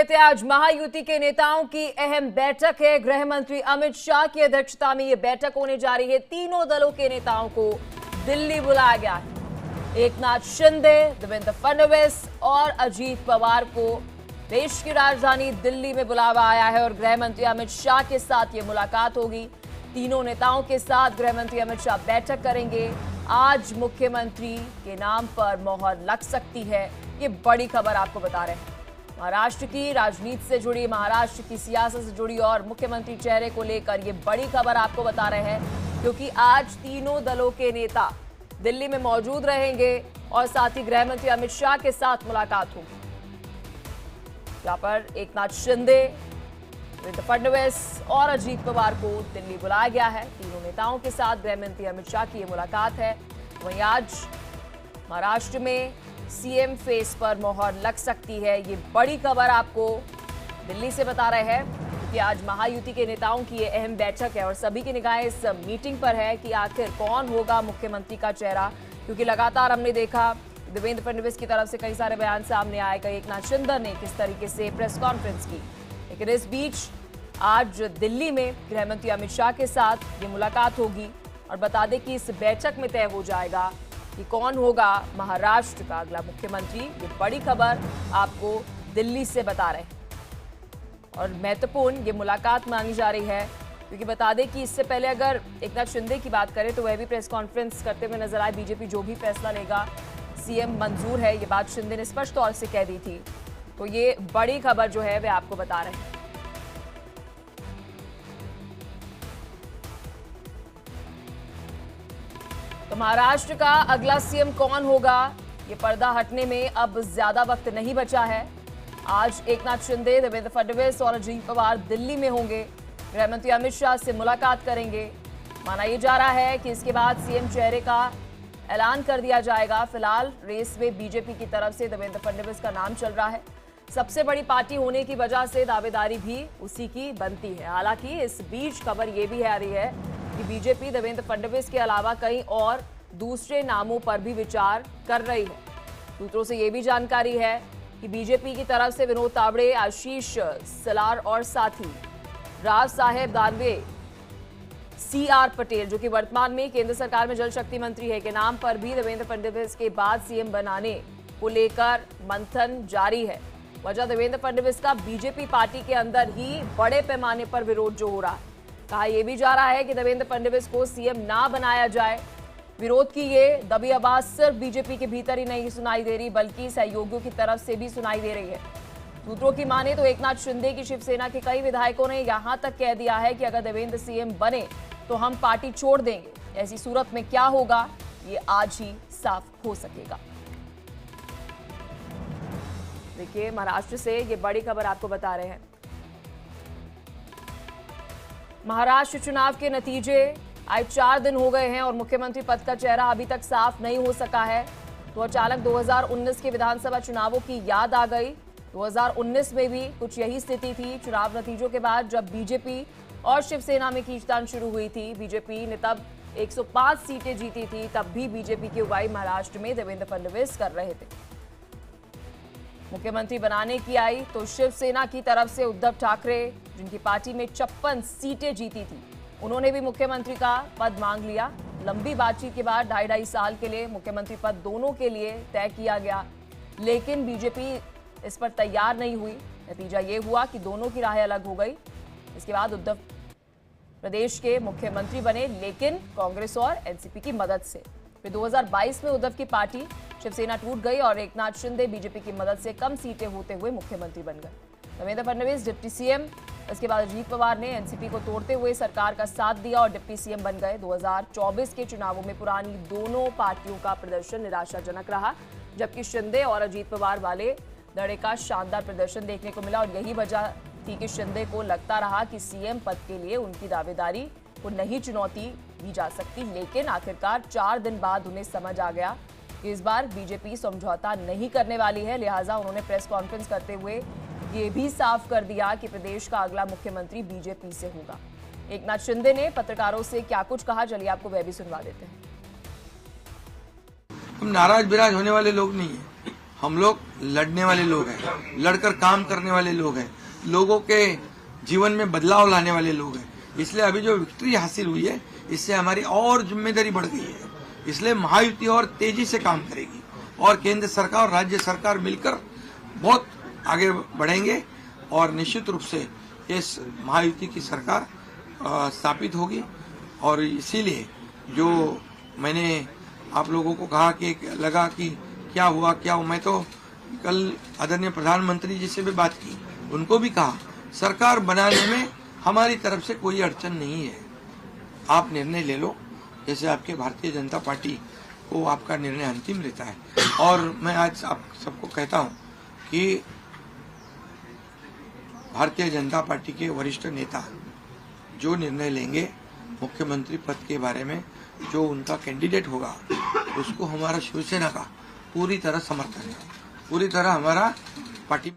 आज महायुति के नेताओं की अहम बैठक है। गृह मंत्री अमित शाह की अध्यक्षता में यह बैठक होने जा रही है। तीनों दलों के नेताओं को दिल्ली बुलाया गया है। एकनाथ शिंदे, देवेंद्र फडणवीस और अजीत पवार को देश की राजधानी दिल्ली में बुलावा आया है और गृह मंत्री अमित शाह के साथ ये मुलाकात होगी। तीनों नेताओं के साथ गृह मंत्री अमित शाह बैठक करेंगे। आज मुख्यमंत्री के नाम पर मोहर लग सकती है, ये बड़ी खबर आपको बता रहे हैं। महाराष्ट्र की राजनीति से जुड़ी, महाराष्ट्र की सियासत से जुड़ी और मुख्यमंत्री चेहरे को लेकर ये बड़ी खबर आपको बता रहे हैं, क्योंकि आज तीनों दलों के नेता दिल्ली में मौजूद रहेंगे और साथ ही गृह मंत्री अमित शाह के साथ मुलाकात होगी। यहाँ पर एकनाथ शिंदे, देवेंद्र फडणवीस और अजीत पवार को दिल्ली बुलाया गया है। तीनों नेताओं के साथ गृह मंत्री अमित शाह की ये मुलाकात है। वहीं आज महाराष्ट्र में सीएम फेस पर मोहर लग सकती है, ये बड़ी खबर आपको दिल्ली से बता रहे हैं कि आज महायुति के नेताओं की ये अहम बैठक है और सभी की निगाहें इस मीटिंग पर है कि आखिर कौन होगा मुख्यमंत्री का चेहरा, क्योंकि लगातार हमने देखा देवेंद्र फडणवीस की तरफ से कई सारे बयान सामने आए, कई एकनाथ शिंदे ने किस तरीके से प्रेस कॉन्फ्रेंस की। लेकिन इस बीच आज दिल्ली में गृह मंत्री अमित शाह के साथ ये मुलाकात होगी और बता दें कि इस बैठक में तय हो जाएगा कि कौन होगा महाराष्ट्र का अगला मुख्यमंत्री। ये बड़ी खबर आपको दिल्ली से बता रहे हैं और महत्वपूर्ण ये मुलाकात मानी जा रही है, क्योंकि बता दें कि इससे पहले अगर एकनाथ शिंदे की बात करें तो वह भी प्रेस कॉन्फ्रेंस करते हुए नजर आए। बीजेपी जो भी फैसला लेगा सीएम मंजूर है, ये बात शिंदे ने स्पष्ट तौर से कह दी थी। तो ये बड़ी खबर जो है वह आपको बता रहे हैं। तो महाराष्ट्र का अगला सीएम कौन होगा, ये पर्दा हटने में अब ज्यादा वक्त नहीं बचा है। आज एकनाथ शिंदे, देवेंद्र फडणवीस और अजीत पवार दिल्ली में होंगे। गृह मंत्री अमित शाह से मुलाकात करेंगे। माना यह जा रहा है कि इसके बाद सीएम चेहरे का ऐलान कर दिया जाएगा। फिलहाल रेस में बीजेपी की तरफ से देवेंद्र फडणवीस का नाम चल रहा है। सबसे बड़ी पार्टी होने की वजह से दावेदारी भी उसी की बनती है। हालांकि इस बीच खबर ये भी आ रही है कि बीजेपी देवेंद्र फडणवीस के अलावा कई और दूसरे नामों पर भी विचार कर रही है। सूत्रों से ये भी जानकारी है कि बीजेपी की तरफ से विनोद तावड़े, आशीष सलार और साथ ही राव साहेब दानवे, सीआर पटेल जो कि वर्तमान में केंद्र सरकार में जल शक्ति मंत्री है, के नाम पर भी देवेंद्र फडणवीस के बाद सीएम बनाने को लेकर मंथन जारी है। वजह देवेंद्र फडणवीस का बीजेपी पार्टी के अंदर ही बड़े पैमाने पर विरोध जो हो रहा है। कहा यह भी जा रहा है कि देवेंद्र फडणवीस को सीएम ना बनाया जाए। विरोध की ये दबी आवाज सिर्फ बीजेपी के भीतर ही नहीं सुनाई दे रही, बल्कि सहयोगियों की तरफ से भी सुनाई दे रही है। सूत्रों की माने तो एकनाथ शिंदे की शिवसेना के कई विधायकों ने यहां तक कह दिया है कि अगर देवेंद्र सीएम बने तो हम पार्टी छोड़ देंगे। ऐसी सूरत में क्या होगा, ये आज ही साफ हो सकेगा। देखिए, महाराष्ट्र से ये बड़ी खबर आपको बता रहे हैं। महाराष्ट्र चुनाव के नतीजे आज 4 दिन हो गए हैं और मुख्यमंत्री पद का चेहरा अभी तक साफ नहीं हो सका है। तो अचानक 2019 के विधानसभा चुनावों की याद आ गई। 2019 में भी कुछ यही स्थिति थी। चुनाव नतीजों के बाद जब बीजेपी और शिवसेना में खींचतान शुरू हुई थी, बीजेपी ने तब 105 सीटें जीती थी। तब भी बीजेपी की अगुवाई महाराष्ट्र में देवेंद्र फडणवीस कर रहे थे। मुख्यमंत्री बनाने की आई तो शिवसेना की तरफ से उद्धव ठाकरे, जिनकी पार्टी में 56 सीटें जीती थी, उन्होंने भी मुख्यमंत्री का पद मांग लिया। लंबी बातचीत के बाद 2.5 साल के लिए मुख्यमंत्री पद दोनों के लिए तय किया गया, लेकिन बीजेपी इस पर तैयार नहीं हुई। नतीजा ये हुआ कि दोनों की राहें अलग हो गई। इसके बाद उद्धव प्रदेश के मुख्यमंत्री बने, लेकिन कांग्रेस और एनसीपी की मदद से। फिर 2022 में उद्धव की पार्टी शिवसेना टूट गई और एकनाथ शिंदे बीजेपी की मदद से कम सीटें होते हुए मुख्यमंत्री बन गए। देवेंद्र फडणवीस डिप्टी सीएम, इसके बाद अजीत पवार ने एनसीपी को तोड़ते हुए सरकार का साथ दिया और डिप्टी सीएम बन गए। 2024 के चुनावों में पुरानी दोनों पार्टियों का प्रदर्शन निराशाजनक रहा, जबकि शिंदे और अजीत पवार वाले धड़े का शानदार प्रदर्शन देखने को मिला। और यही वजह थी कि शिंदे को लगता रहा कि सीएम पद के लिए उनकी दावेदारी को नहीं चुनौती दी जा सकती, लेकिन आखिरकार 4 दिन बाद उन्हें समझ आ गया कि इस बार बीजेपी समझौता नहीं करने वाली है। लिहाजा उन्होंने प्रेस कॉन्फ्रेंस करते हुए ये भी साफ कर दिया कि प्रदेश का अगला मुख्यमंत्री बीजेपी से होगा। एकनाथ शिंदे ने पत्रकारों से क्या कुछ कहा, चलिए आपको वह भी सुनवा देते हैं। हम नाराज बिराज होने वाले लोग नहीं हैं। हम लोग लड़ने वाले लोग हैं, लड़कर काम करने वाले लोग हैं, लोगों के जीवन में बदलाव लाने वाले लोग हैं। इसलिए अभी जो विक्ट्री हासिल हुई है, इससे हमारी और जिम्मेदारी बढ़ गई है। इसलिए महायुति और तेजी से काम करेगी और केंद्र सरकार और राज्य सरकार मिलकर बहुत आगे बढ़ेंगे और निश्चित रूप से इस महायुति की सरकार स्थापित होगी। और इसीलिए जो मैंने आप लोगों को कहा कि लगा कि क्या हुआ, मैं तो कल आदरणीय प्रधानमंत्री जी से भी बात की, उनको भी कहा सरकार बनाने में हमारी तरफ से कोई अड़चन नहीं है, आप निर्णय ले लो। जैसे आपके भारतीय जनता पार्टी को आपका निर्णय अंतिम रहता है। और मैं आज आप सबको कहता हूं कि भारतीय जनता पार्टी के वरिष्ठ नेता जो निर्णय लेंगे मुख्यमंत्री पद के बारे में, जो उनका कैंडिडेट होगा, उसको हमारा शिवसेना का पूरी तरह समर्थन है, पूरी तरह हमारा पार्टी